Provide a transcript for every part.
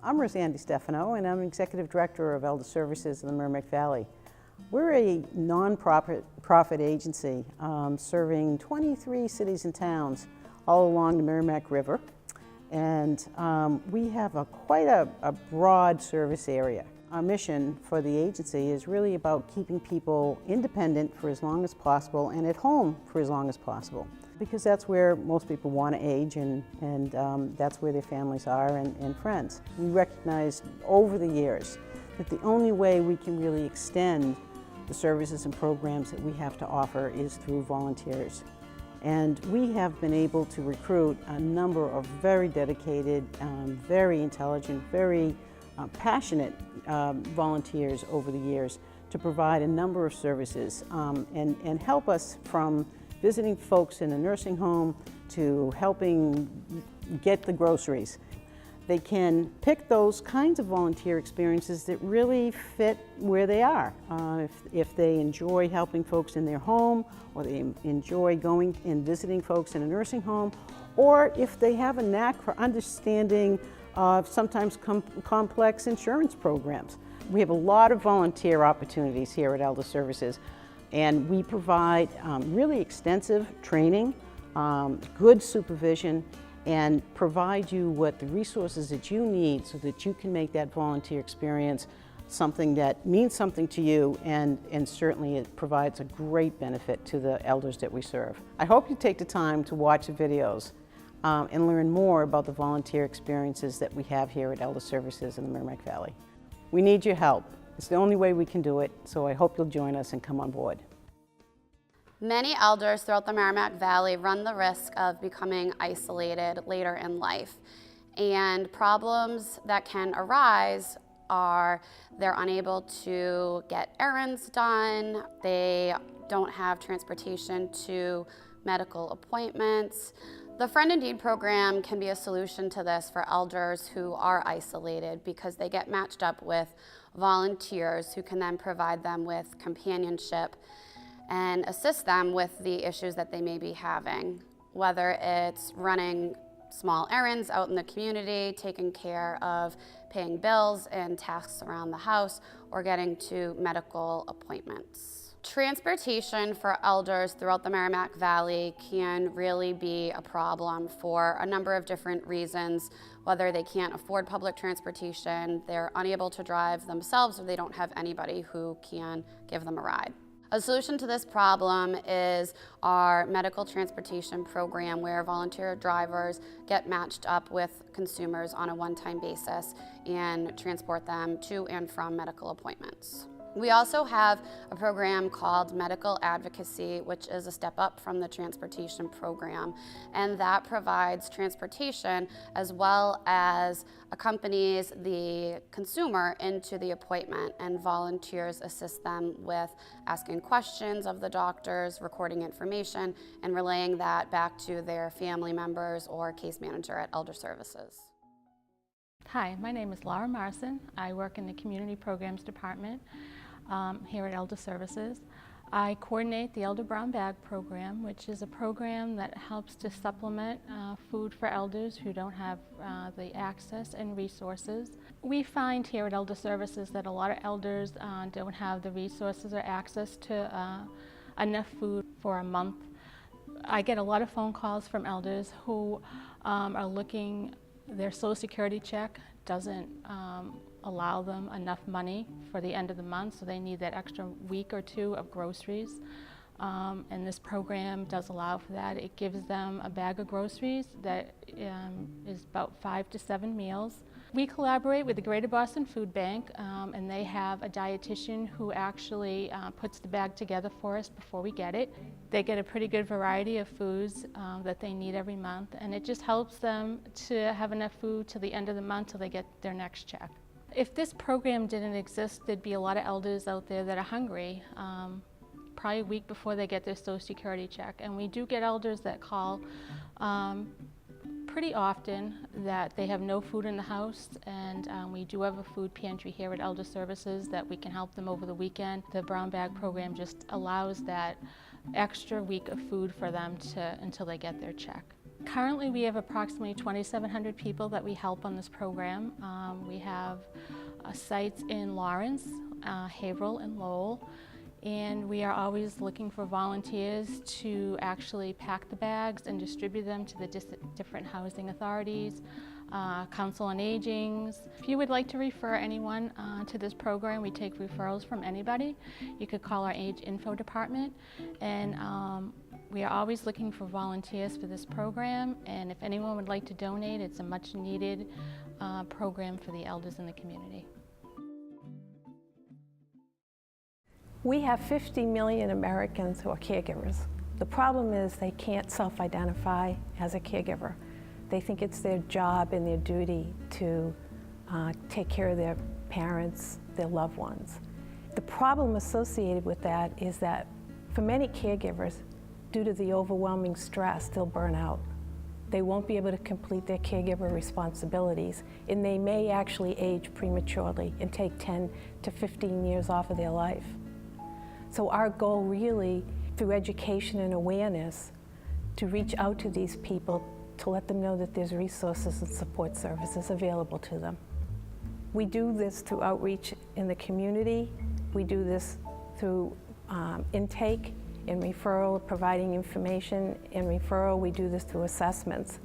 I'm Rosanne DiStefano, and I'm Executive Director of Elder Services in the Merrimack Valley. We're a non-profit agency serving 23 cities and towns all along the Merrimack River, and we have quite a broad service area. Our mission for the agency is really about keeping people independent for as long as possible and at home for as long as possible, because that's where most people want to age, and that's where their families are and friends. We recognize over the years that the only way we can really extend the services and programs that we have to offer is through volunteers. And we have been able to recruit a number of very dedicated, very intelligent, very passionate volunteers over the years to provide a number of services and help us from visiting folks in a nursing home to helping get the groceries. They can pick those kinds of volunteer experiences that really fit where they are. If they enjoy helping folks in their home, or they enjoy going and visiting folks in a nursing home, or if they have a knack for understanding sometimes complex insurance programs. We have a lot of volunteer opportunities here at Elder Services, and we provide really extensive training, good supervision, and provide you with the resources that you need so that you can make that volunteer experience something that means something to you, and certainly it provides a great benefit to the elders that we serve. I hope you take the time to watch the videos and learn more about the volunteer experiences that we have here at Elder Services in the Merrimack Valley. We need your help. It's the only way we can do it, so I hope you'll join us and come on board. Many elders throughout the Merrimack Valley run the risk of becoming isolated later in life. And problems that can arise are they're unable to get errands done, they don't have transportation to medical appointments. The Friend Indeed program can be a solution to this for elders who are isolated, because they get matched up with volunteers who can then provide them with companionship and assist them with the issues that they may be having, whether it's running small errands out in the community, taking care of paying bills and tasks around the house, or getting to medical appointments. Transportation for elders throughout the Merrimack Valley can really be a problem for a number of different reasons, whether they can't afford public transportation, they're unable to drive themselves, or they don't have anybody who can give them a ride. A solution to this problem is our medical transportation program, where volunteer drivers get matched up with consumers on a one-time basis and transport them to and from medical appointments. We also have a program called Medical Advocacy, which is a step up from the transportation program, and that provides transportation as well as accompanies the consumer into the appointment, and volunteers assist them with asking questions of the doctors, recording information, and relaying that back to their family members or case manager at Elder Services. Hi, my name is Laura Marson. I work in the Community Programs Department here at Elder Services. I coordinate the Elder Brown Bag Program, which is a program that helps to supplement food for elders who don't have the access and resources. We find here at Elder Services that a lot of elders don't have the resources or access to enough food for a month. I get a lot of phone calls from elders who are looking, their Social Security check doesn't allow them enough money for the end of the month, so they need that extra week or two of groceries. And this program does allow for that. It gives them a bag of groceries that is about 5 to 7 meals. We collaborate with the Greater Boston Food Bank, and they have a dietitian who actually puts the bag together for us before we get it. They get a pretty good variety of foods that they need every month, and it just helps them to have enough food till the end of the month till they get their next check. If this program didn't exist, there'd be a lot of elders out there that are hungry, probably a week before they get their Social Security check. And we do get elders that call pretty often that they have no food in the house, and we do have a food pantry here at Elder Services that we can help them over the weekend. The Brown Bag Program just allows that extra week of food for them until they get their check. Currently, we have approximately 2,700 people that we help on this program. We have sites in Lawrence, Haverhill, and Lowell, and we are always looking for volunteers to actually pack the bags and distribute them to the different housing authorities, Council on Aging. If you would like to refer anyone to this program, we take referrals from anybody. You could call our age info department, and we are always looking for volunteers for this program, and if anyone would like to donate, it's a much needed program for the elders in the community. We have 50 million Americans who are caregivers. The problem is they can't self-identify as a caregiver. They think it's their job and their duty to take care of their parents, their loved ones. The problem associated with that is that for many caregivers, due to the overwhelming stress, they'll burn out. They won't be able to complete their caregiver responsibilities, and they may actually age prematurely and take 10 to 15 years off of their life. So our goal really, through education and awareness, to reach out to these people to let them know that there's resources and support services available to them. We do this through outreach in the community. We do this through intake and referral, providing information and referral. We do this through assessments.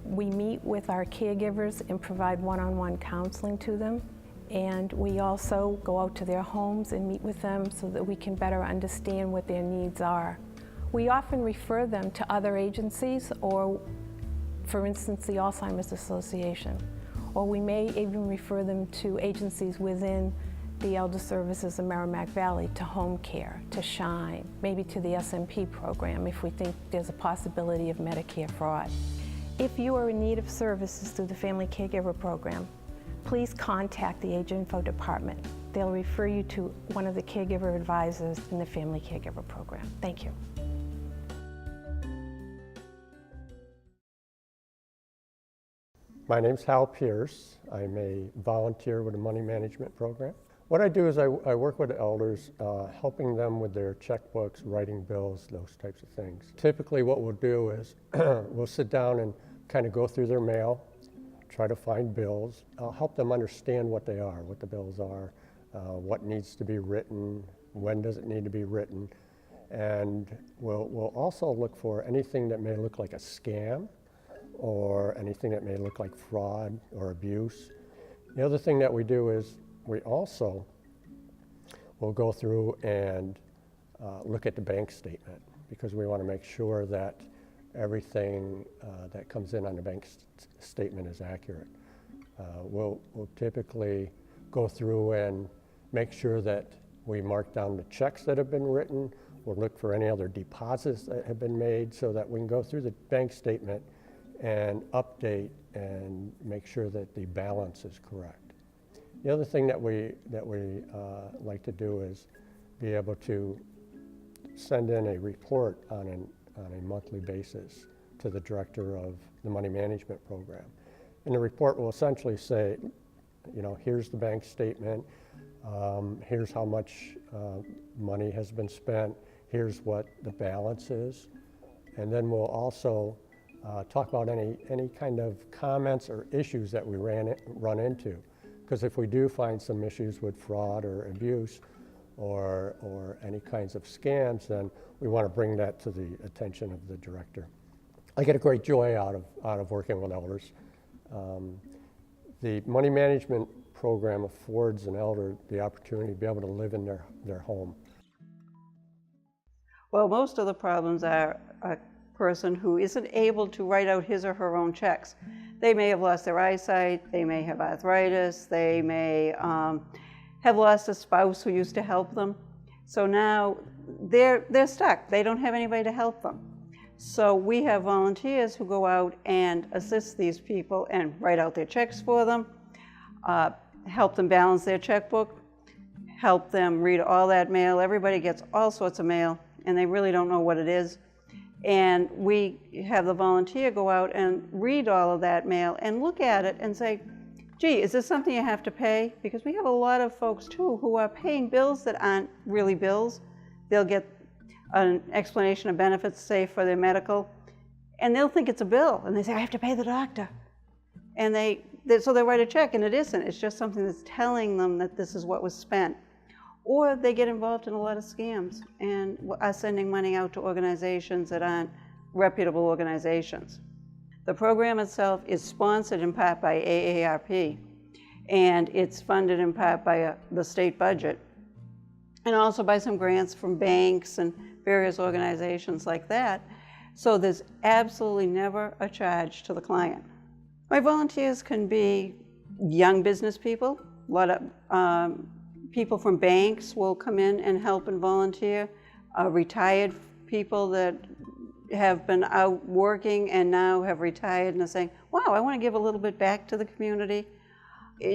We meet with our caregivers and provide one-on-one counseling to them. And we also go out to their homes and meet with them so that we can better understand what their needs are. We often refer them to other agencies, or for instance, the Alzheimer's Association. Or we may even refer them to agencies within the Elder Services of Merrimack Valley, to home care, to SHINE, maybe to the SMP program if we think there's a possibility of Medicare fraud. If you are in need of services through the Family Caregiver Program, please contact the Age Info Department. They'll refer you to one of the caregiver advisors in the Family Caregiver Program. Thank you. My name's Hal Pierce. I'm a volunteer with the Money Management Program. What I do is I work with elders, helping them with their checkbooks, writing bills, those types of things. Typically what we'll do is we'll sit down and kind of go through their mail, try to find bills. I'll help them understand what they are, what the bills are, what needs to be written, when does it need to be written. And we'll also look for anything that may look like a scam or anything that may look like fraud or abuse. The other thing that we do is we also will go through and look at the bank statement, because we want to make sure that everything that comes in on the bank statement is accurate. We'll typically go through and make sure that we mark down the checks that have been written. We'll look for any other deposits that have been made so that we can go through the bank statement and update and make sure that the balance is correct. The other thing that we like to do is be able to send in a report on a monthly basis to the director of the Money Management Program. And the report will essentially say, you know, here's the bank statement, here's how much money has been spent, here's what the balance is, and then we'll also talk about any kind of comments or issues that we run into. Because if we do find some issues with fraud or abuse or any kinds of scams, then we want to bring that to the attention of the director. I get a great joy out of working with elders. The Money Management Program affords an elder the opportunity to be able to live in their home. Well, most of the problems are a person who isn't able to write out his or her own checks. They may have lost their eyesight, they may have arthritis, they may have lost a spouse who used to help them. So now they're stuck. They don't have anybody to help them. So we have volunteers who go out and assist these people and write out their checks for them, help them balance their checkbook, help them read all that mail. Everybody gets all sorts of mail and they really don't know what it is. And we have the volunteer go out and read all of that mail and look at it and say, gee, is this something you have to pay? Because we have a lot of folks too who are paying bills that aren't really bills. They'll get an explanation of benefits, say for their medical, and they'll think it's a bill, and they say, I have to pay the doctor. And so they write a check, and it isn't. It's just something that's telling them that this is what was spent. Or they get involved in a lot of scams and are sending money out to organizations that aren't reputable organizations. The program itself is sponsored in part by AARP, and it's funded in part by the state budget, and also by some grants from banks and various organizations like that. So there's absolutely never a charge to the client. My volunteers can be young business people. A lot of people from banks will come in and help and volunteer. Retired people that have been out working and now have retired and are saying, wow, I want to give a little bit back to the community.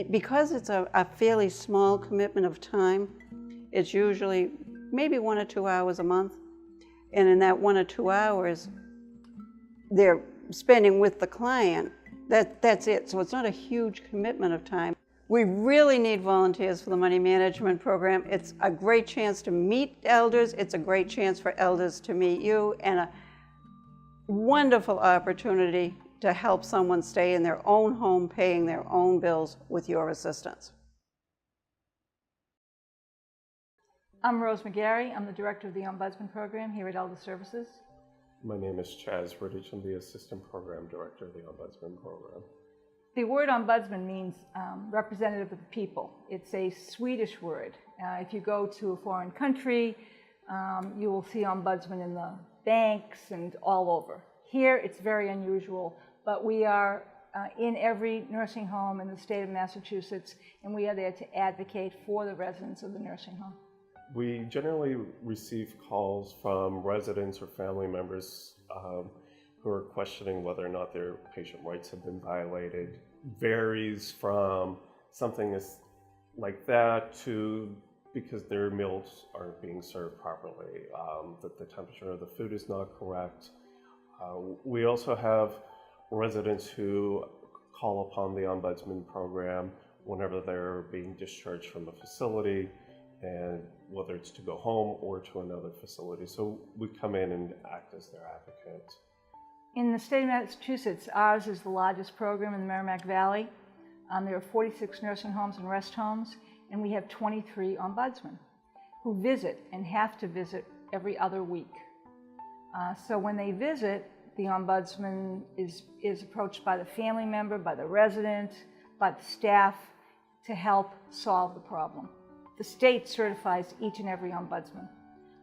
Because it's a fairly small commitment of time, it's usually maybe 1 or 2 hours a month. And in that 1 or 2 hours, they're spending with the client. That's it. So it's not a huge commitment of time. We really need volunteers for the money management program. It's a great chance to meet elders. It's a great chance for elders to meet you, and a wonderful opportunity to help someone stay in their own home, paying their own bills with your assistance. I'm Rose McGarry. I'm the director of the Ombudsman Program here at Elder Services. My name is Chaz Riddich. I'm the Assistant Program Director of the Ombudsman Program. The word ombudsman means representative of the people. It's a Swedish word. If you go to a foreign country, you will see ombudsman in the banks and all over. Here, it's very unusual, but we are in every nursing home in the state of Massachusetts, and we are there to advocate for the residents of the nursing home. We generally receive calls from residents or family members who are questioning whether or not their patient rights have been violated. Varies from something like that to because their meals aren't being served properly, that the temperature of the food is not correct. We also have residents who call upon the Ombudsman Program whenever they're being discharged from a facility, and whether it's to go home or to another facility. So we come in and act as their advocate. In the state of Massachusetts, ours is the largest program in the Merrimack Valley. There are 46 nursing homes and rest homes, and we have 23 ombudsmen who visit and have to visit every other week. So when they visit, the ombudsman is approached by the family member, by the resident, by the staff to help solve the problem. The state certifies each and every ombudsman.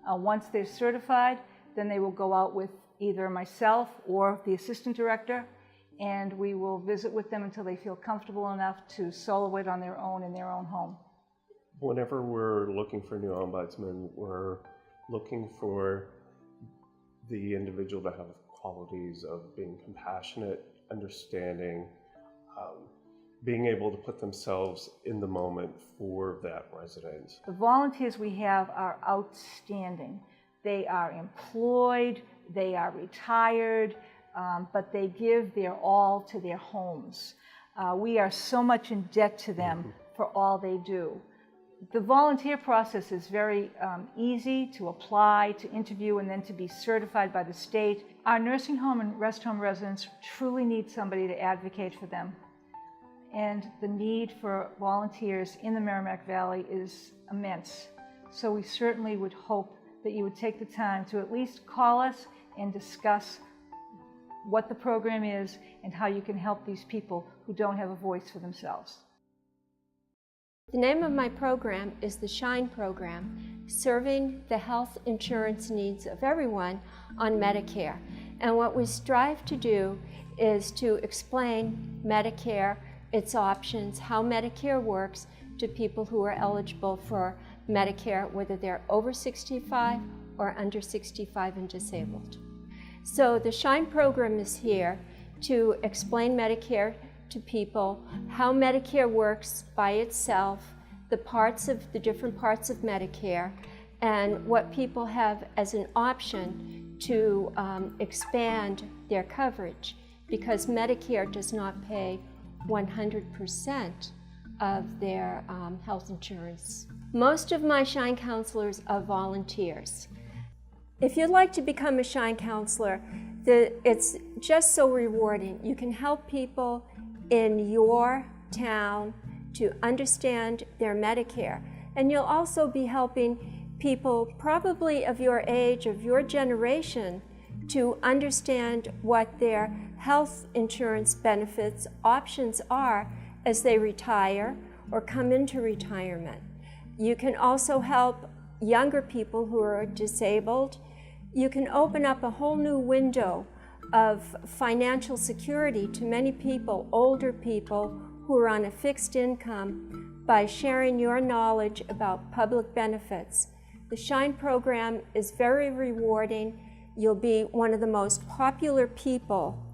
Once they're certified, then they will go out with either myself or the assistant director, and we will visit with them until they feel comfortable enough to solo it on their own in their own home. Whenever we're looking for new ombudsmen, we're looking for the individual to have qualities of being compassionate, understanding, being able to put themselves in the moment for that resident. The volunteers we have are outstanding. They are employed, they are retired, but they give their all to their homes. We are so much in debt to them for all they do. The volunteer process is very easy to apply, to interview, and then to be certified by the state. Our nursing home and rest home residents truly need somebody to advocate for them. And the need for volunteers in the Merrimack Valley is immense. So we certainly would hope that you would take the time to at least call us and discuss what the program is and how you can help these people who don't have a voice for themselves. The name of my program is the SHINE program, serving the health insurance needs of everyone on Medicare. And what we strive to do is to explain Medicare, its options, how Medicare works to people who are eligible for Medicare, whether they're over 65 or under 65 and disabled. So the SHINE program is here to explain Medicare to people, how Medicare works by itself, the different parts of Medicare, and what people have as an option to expand their coverage, because Medicare does not pay 100% of their health insurance. Most of my SHINE counselors are volunteers. If you'd like to become a SHINE counselor, It's just so rewarding. You can help people in your town to understand their Medicare. And you'll also be helping people probably of your age, of your generation, to understand what their health insurance benefits options are as they retire or come into retirement. You can also help younger people who are disabled. You can open up a whole new window of financial security to many people, older people who are on a fixed income, by sharing your knowledge about public benefits. The SHINE program is very rewarding. You'll be one of the most popular people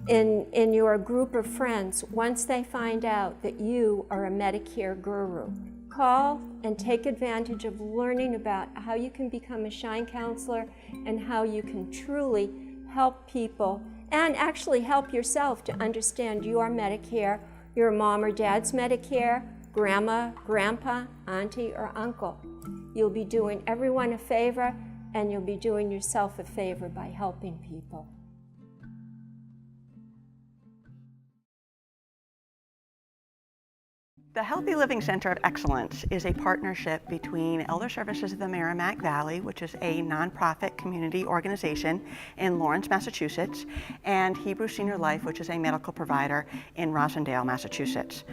in your group of friends once they find out that you are a Medicare guru. Call and take advantage of learning about how you can become a SHINE counselor and how you can truly help people and actually help yourself to understand your Medicare, your mom or dad's Medicare, grandma, grandpa, auntie, or uncle. You'll be doing everyone a favor, and you'll be doing yourself a favor by helping people. The Healthy Living Center of Excellence is a partnership between Elder Services of the Merrimack Valley, which is a nonprofit community organization in Lawrence, Massachusetts, and Hebrew Senior Life, which is a medical provider in Rosendale, Massachusetts.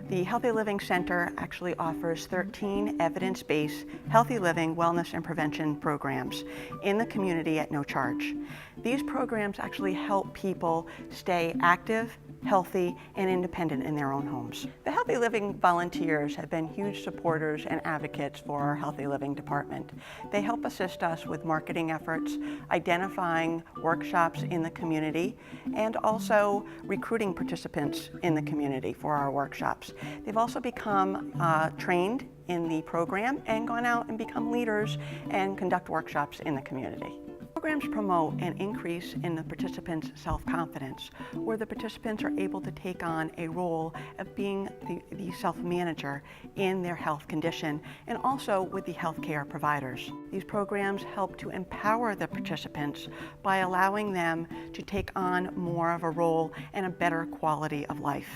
The Healthy Living Center actually offers 13 evidence-based healthy living, wellness, and prevention programs in the community at no charge. These programs actually help people stay active, healthy, and independent in their own homes. The Healthy Living volunteers have been huge supporters and advocates for our Healthy Living department. They help assist us with marketing efforts, identifying workshops in the community, and also recruiting participants in the community for our workshops. They've also become trained in the program and gone out and become leaders and conduct workshops in the community. Programs promote an increase in the participants' self-confidence, where the participants are able to take on a role of being the self-manager in their health condition and also with the healthcare providers. These programs help to empower the participants by allowing them to take on more of a role and a better quality of life.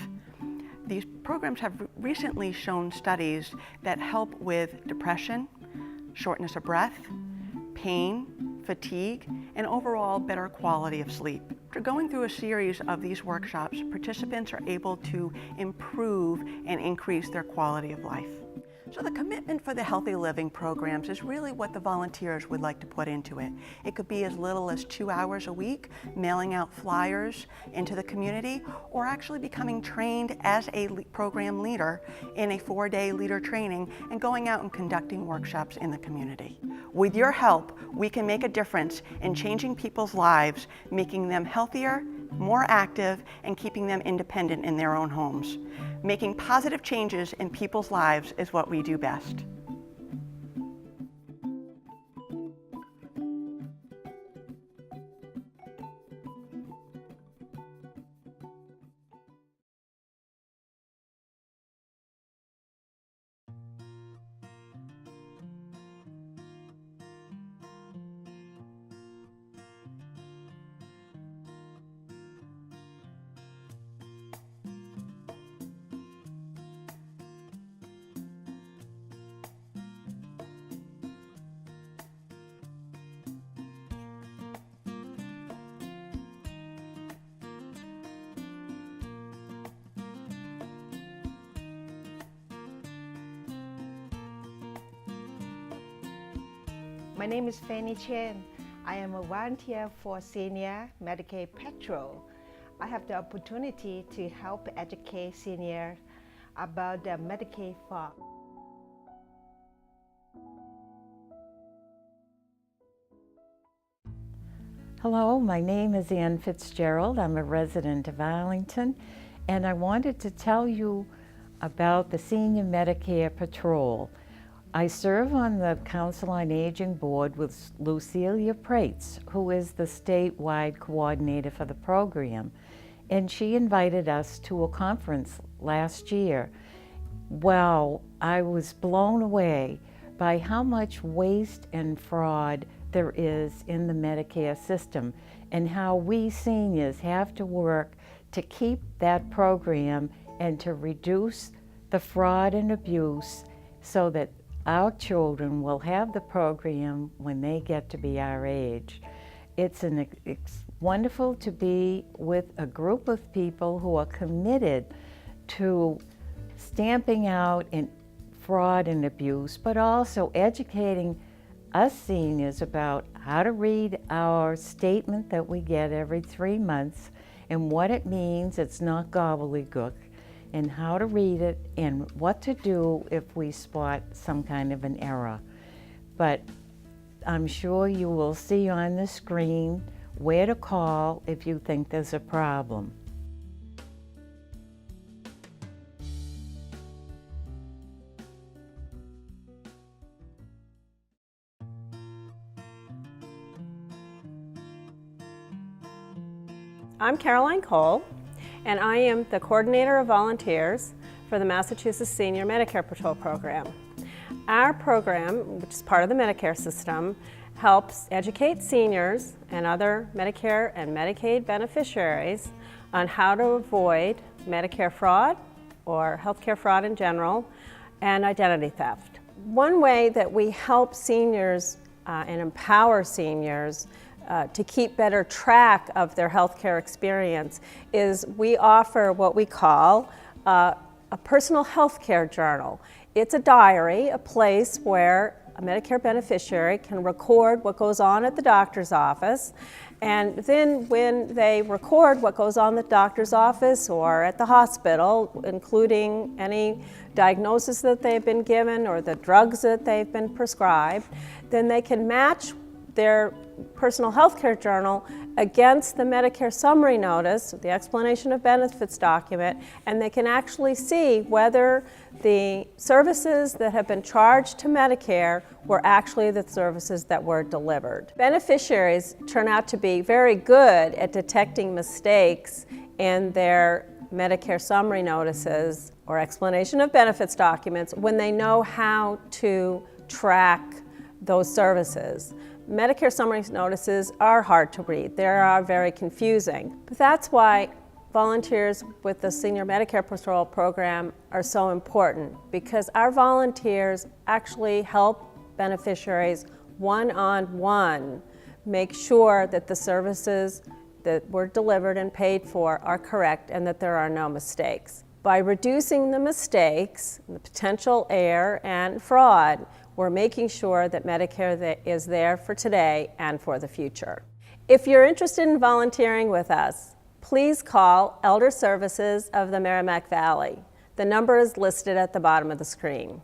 These programs have recently shown studies that help with depression, shortness of breath, pain, fatigue, and overall better quality of sleep. After going through a series of these workshops, participants are able to improve and increase their quality of life. So the commitment for the Healthy Living programs is really what the volunteers would like to put into it. It could be as little as 2 hours a week, mailing out flyers into the community, or actually becoming trained as a program leader in a 4-day leader training and going out and conducting workshops in the community. With your help, we can make a difference in changing people's lives, making them healthier, more active, and keeping them independent in their own homes. Making positive changes in people's lives is what we do best. My name is Fanny Chen. I am a volunteer for Senior Medicaid Patrol. I have the opportunity to help educate seniors about the Medicaid fraud. Hello, my name is Ann Fitzgerald. I'm a resident of Arlington, and I wanted to tell you about the Senior Medicare Patrol. I serve on the Council on Aging Board with Lucilia Prates, who is the statewide coordinator for the program, and she invited us to a conference last year. Wow, I was blown away by how much waste and fraud there is in the Medicare system and how we seniors have to work to keep that program and to reduce the fraud and abuse so that our children will have the program when they get to be our age. It's wonderful to be with a group of people who are committed to stamping out fraud and abuse, but also educating us seniors about how to read our statement that we get every 3 months and what it means. It's not gobbledygook, and how to read it and what to do if we spot some kind of an error. But I'm sure you will see on the screen where to call if you think there's a problem. I'm Caroline Cole, and I am the coordinator of volunteers for the Massachusetts Senior Medicare Patrol program. Our program, which is part of the Medicare system, helps educate seniors and other Medicare and Medicaid beneficiaries on how to avoid Medicare fraud or healthcare fraud in general and identity theft. One way that we help seniors and empower seniors to keep better track of their healthcare experience is we offer what we call a personal healthcare journal. It's a diary, a place where a Medicare beneficiary can record what goes on at the doctor's office, and then when they record what goes on at the doctor's office or at the hospital, including any diagnosis that they've been given or the drugs that they've been prescribed, then they can match their personal health care journal against the Medicare summary notice, the explanation of benefits document, and they can actually see whether the services that have been charged to Medicare were actually the services that were delivered. Beneficiaries turn out to be very good at detecting mistakes in their Medicare summary notices or explanation of benefits documents when they know how to track those services. Medicare summary notices are hard to read. They are very confusing. But that's why volunteers with the Senior Medicare Patrol program are so important, because our volunteers actually help beneficiaries one-on-one make sure that the services that were delivered and paid for are correct and that there are no mistakes. By reducing the mistakes, the potential error and fraud, we're making sure that Medicare is there for today and for the future. If you're interested in volunteering with us, please call Elder Services of the Merrimack Valley. The number is listed at the bottom of the screen.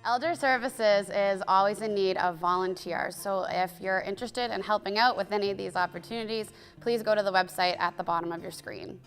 Elder Services is always in need of volunteers, so if you're interested in helping out with any of these opportunities, please go to the website at the bottom of your screen.